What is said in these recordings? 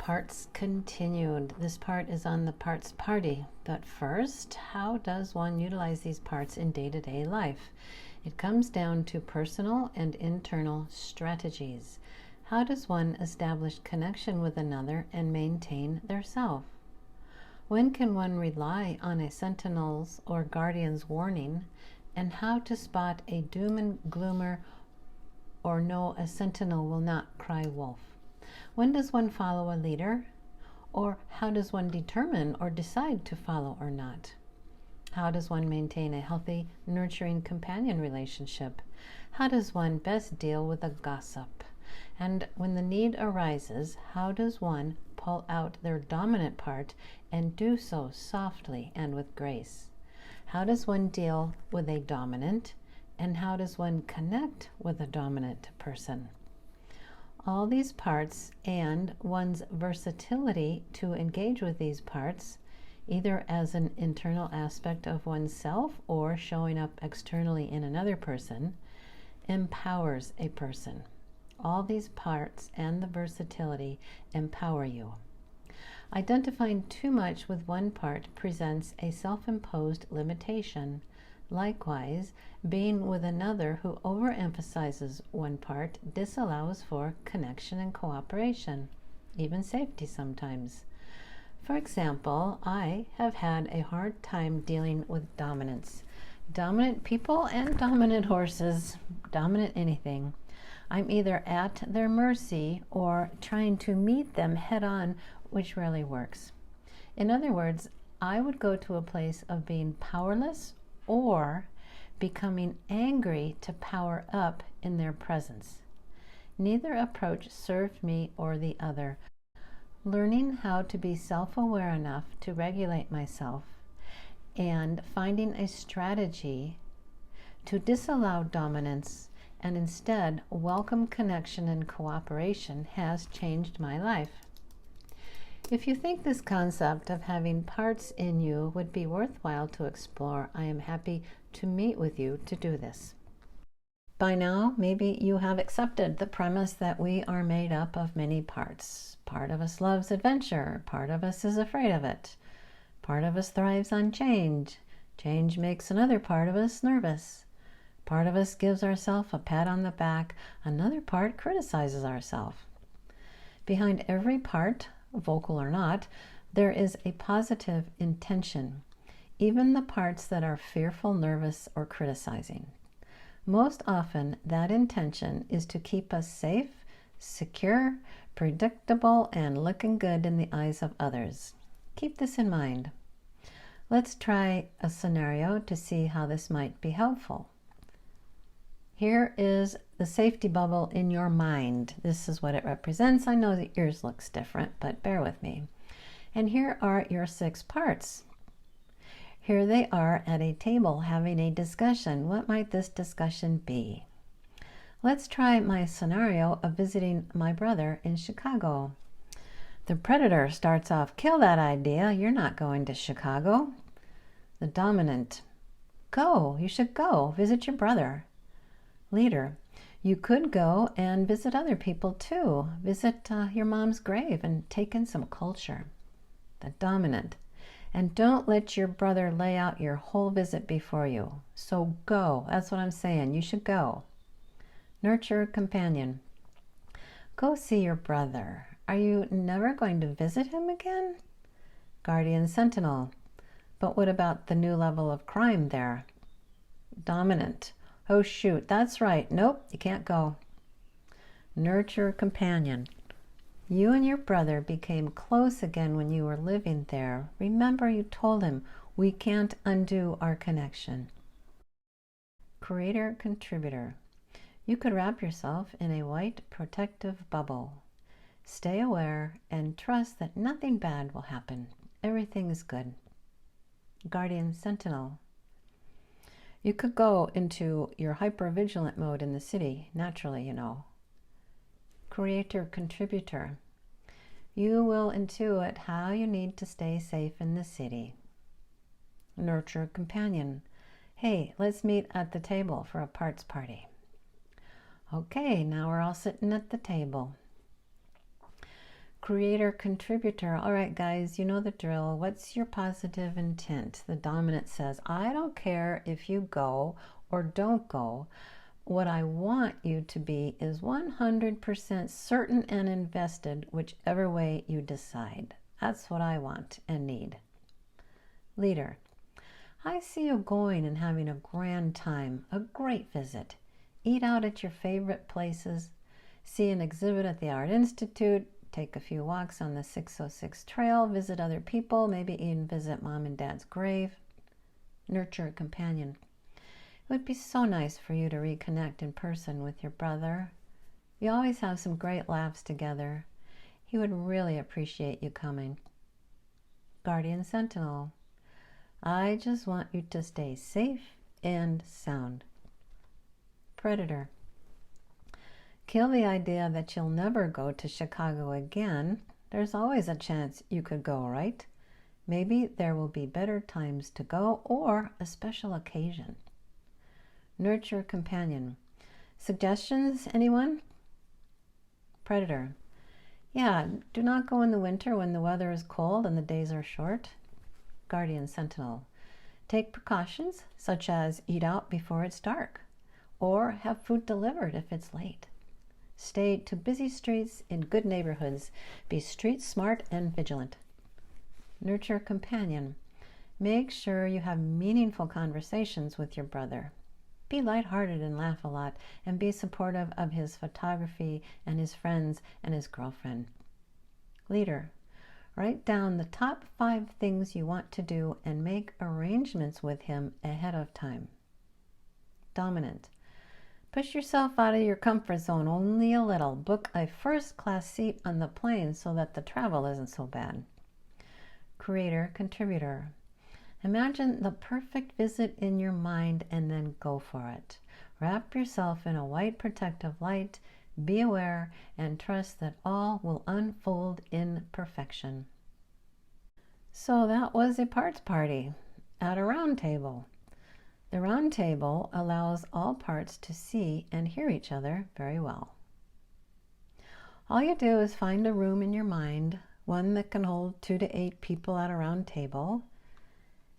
Parts continued. This part is on the parts party. But first, how does one utilize these parts in day-to-day life? It comes down to personal and internal strategies. How does one establish connection with another and maintain their self? When can one rely on a sentinel's or guardian's warning, and how to spot a doom and gloomer or know a sentinel will not cry wolf? When does one follow a leader? Or how does one determine or decide to follow or not? How does one maintain a healthy, nurturing companion relationship? How does one best deal with a gossip? And when the need arises, how does one pull out their dominant part and do so softly and with grace? How does one deal with a dominant, and how does one connect with a dominant person? All these parts and one's versatility to engage with these parts, either as an internal aspect of oneself or showing up externally in another person, empowers a person. All these parts and the versatility empower you. Identifying too much with one part presents a self-imposed limitation. Likewise, being with another who overemphasizes one part disallows for connection and cooperation, even safety sometimes. For example, I have had a hard time dealing with dominance. Dominant people and dominant horses, dominant anything. I'm either at their mercy or trying to meet them head on, which rarely works. In other words, I would go to a place of being powerless or becoming angry to power up in their presence. Neither approach served me or the other. Learning how to be self-aware enough to regulate myself and finding a strategy to disallow dominance and instead welcome connection and cooperation has changed my life. If you think this concept of having parts in you would be worthwhile to explore, I am happy to meet with you to do this. By now, maybe you have accepted the premise that we are made up of many parts. Part of us loves adventure. Part of us is afraid of it. Part of us thrives on change. Change makes another part of us nervous. Part of us gives ourselves a pat on the back. Another part criticizes ourselves. Behind every part, vocal or not, there is a positive intention, even the parts that are fearful, nervous, or criticizing. Most often, that intention is to keep us safe, secure, predictable, and looking good in the eyes of others. Keep this in mind. Let's try a scenario to see how this might be helpful. Here is the safety bubble in your mind. This is what it represents. I know that yours looks different, but bear with me. And here are your 6 parts. Here they are at a table having a discussion. What might this discussion be? Let's try my scenario of visiting my brother in Chicago. The predator starts off, "Kill that idea. You're not going to Chicago." The dominant, "Go. You should go. Visit your brother." Leader, "You could go and visit other people too. Visit your mom's grave and take in some culture." The dominant, "And don't let your brother lay out your whole visit before you. So go." That's what I'm saying. You should go. Nurture companion, "Go see your brother. Are you never going to visit him again?" Guardian sentinel, "But what about the new level of crime there?" Dominant, "Oh shoot, that's right. Nope, you can't go." Nurture companion, "You and your brother became close again when you were living there. Remember you told him we can't undo our connection." Creator contributor, "You could wrap yourself in a white protective bubble. Stay aware and trust that nothing bad will happen. Everything is good." Guardian sentinel, "You could go into your hypervigilant mode in the city, naturally, you know." Creator contributor, "You will intuit how you need to stay safe in the city." Nurture companion, "Hey, let's meet at the table for a parts party." Okay, now we're all sitting at the table. Creator, contributor. All right, guys, you know the drill. What's your positive intent? The dominant says, I don't care if you go or don't go. What I want you to be is 100% certain and invested whichever way you decide. That's what I want and need. Leader, I see you going and having a grand time, a great visit. Eat out at your favorite places, see an exhibit at the Art Institute, take a few walks on the 606 trail, visit other people, maybe even visit Mom and Dad's grave. Nurture a companion. It would be so nice for you to reconnect in person with your brother. You always have some great laughs together. He would really appreciate you coming. Guardian Sentinel, I just want you to stay safe and sound. Predator, kill the idea that you'll never go to Chicago again. There's always a chance you could go, right? Maybe there will be better times to go or a special occasion. Nurture companion. Suggestions, anyone? Predator. Yeah, do not go in the winter when the weather is cold and the days are short. Guardian Sentinel. Take precautions, such as eat out before it's dark, or have food delivered if it's late. Stay to busy streets in good neighborhoods. Be street smart and vigilant. Nurture companion. Make sure you have meaningful conversations with your brother. Be lighthearted and laugh a lot, and be supportive of his photography and his friends and his girlfriend. Leader, write down the top 5 things you want to do and make arrangements with him ahead of time. Dominant, push yourself out of your comfort zone only a little. Book a first-class seat on the plane so that the travel isn't so bad. Creator, contributor. Imagine the perfect visit in your mind and then go for it. Wrap yourself in a white protective light, be aware, and trust that all will unfold in perfection. So that was a parts party at a round table. The round table allows all parts to see and hear each other very well. All you do is find a room in your mind, one that can hold 2 to 8 people at a round table.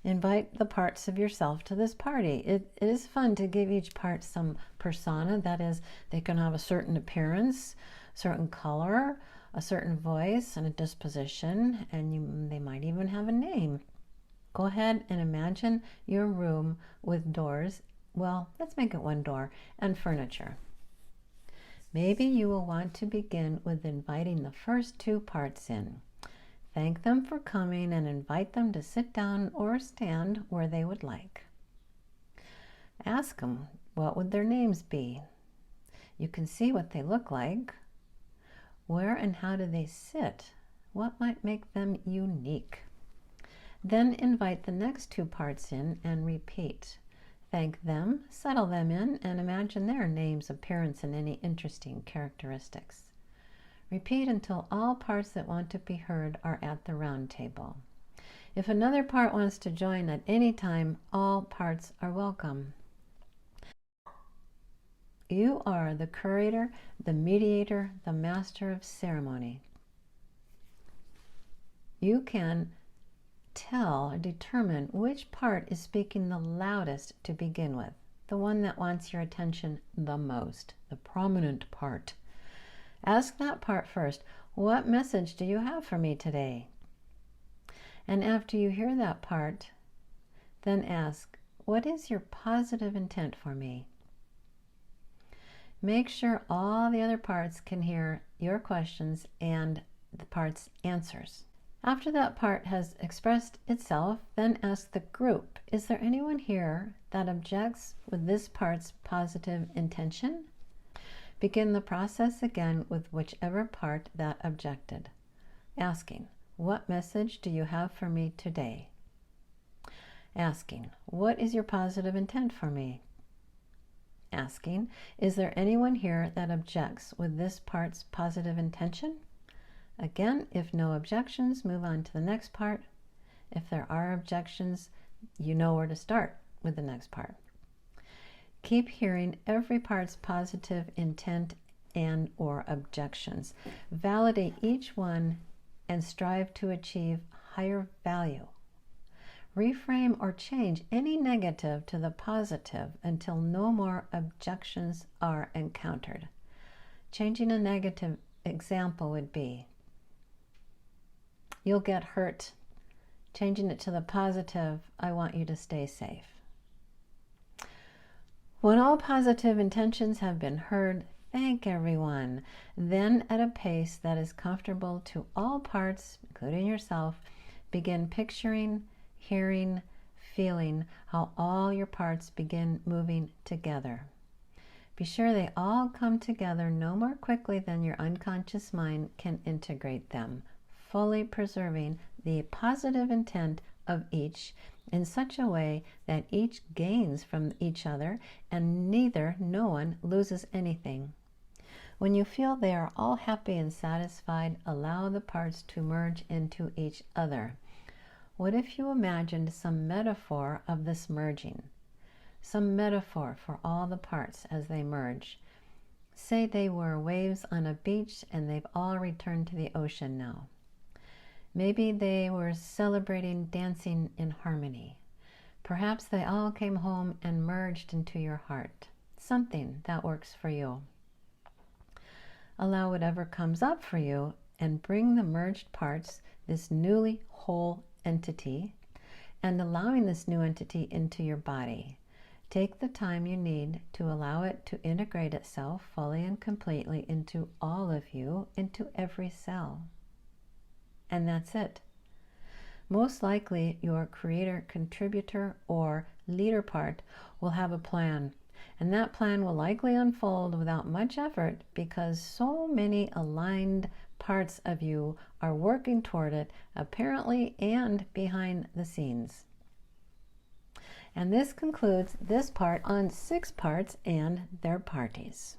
Invite the parts of yourself to this party. It is fun to give each part some persona. That is, they can have a certain appearance, certain color, a certain voice, and a disposition, and they might even have a name. Go ahead and imagine your room with doors. Well, let's make it 1 door, and furniture. Maybe you will want to begin with inviting the first 2 parts in. Thank them for coming and invite them to sit down or stand where they would like. Ask them, what would their names be? You can see what they look like. Where and how do they sit? What might make them unique? Then invite the next 2 parts in and repeat. Thank them, settle them in, and imagine their names, appearance, and any interesting characteristics. Repeat until all parts that want to be heard are at the round table. If another part wants to join at any time, all parts are welcome. You are the curator, the mediator, the master of ceremony. You can tell or determine which part is speaking the loudest to begin with, the one that wants your attention the most, the prominent part. Ask that part first, what message do you have for me today? And after you hear that part, then ask, what is your positive intent for me? Make sure all the other parts can hear your questions and the part's answers. After that part has expressed itself, then ask the group, is there anyone here that objects with this part's positive intention? Begin the process again with whichever part that objected, asking, what message do you have for me today? Asking, what is your positive intent for me? Asking, is there anyone here that objects with this part's positive intention? Again, if no objections, move on to the next part. If there are objections, you know where to start with the next part. Keep hearing every part's positive intent and or objections. Validate each one and strive to achieve higher value. Reframe or change any negative to the positive until no more objections are encountered. Changing a negative example would be, you'll get hurt. Changing it to the positive, I want you to stay safe. When all positive intentions have been heard, thank everyone. Then, at a pace that is comfortable to all parts, including yourself, begin picturing, hearing, feeling how all your parts begin moving together. Be sure they all come together no more quickly than your unconscious mind can integrate them, fully preserving the positive intent of each in such a way that each gains from each other and no one loses anything. When you feel they are all happy and satisfied, allow the parts to merge into each other. What if you imagined some metaphor of this merging? Some metaphor for all the parts as they merge. Say they were waves on a beach and they've all returned to the ocean now. Maybe they were celebrating dancing in harmony. Perhaps they all came home and merged into your heart. Something that works for you. Allow whatever comes up for you and bring the merged parts, this newly whole entity, and allowing this new entity into your body. Take the time you need to allow it to integrate itself fully and completely into all of you, into every cell. And that's it. Most likely your creator, contributor, or leader part will have a plan, and that plan will likely unfold without much effort because so many aligned parts of you are working toward it, apparently and behind the scenes. And this concludes this part on 6 parts and their parties.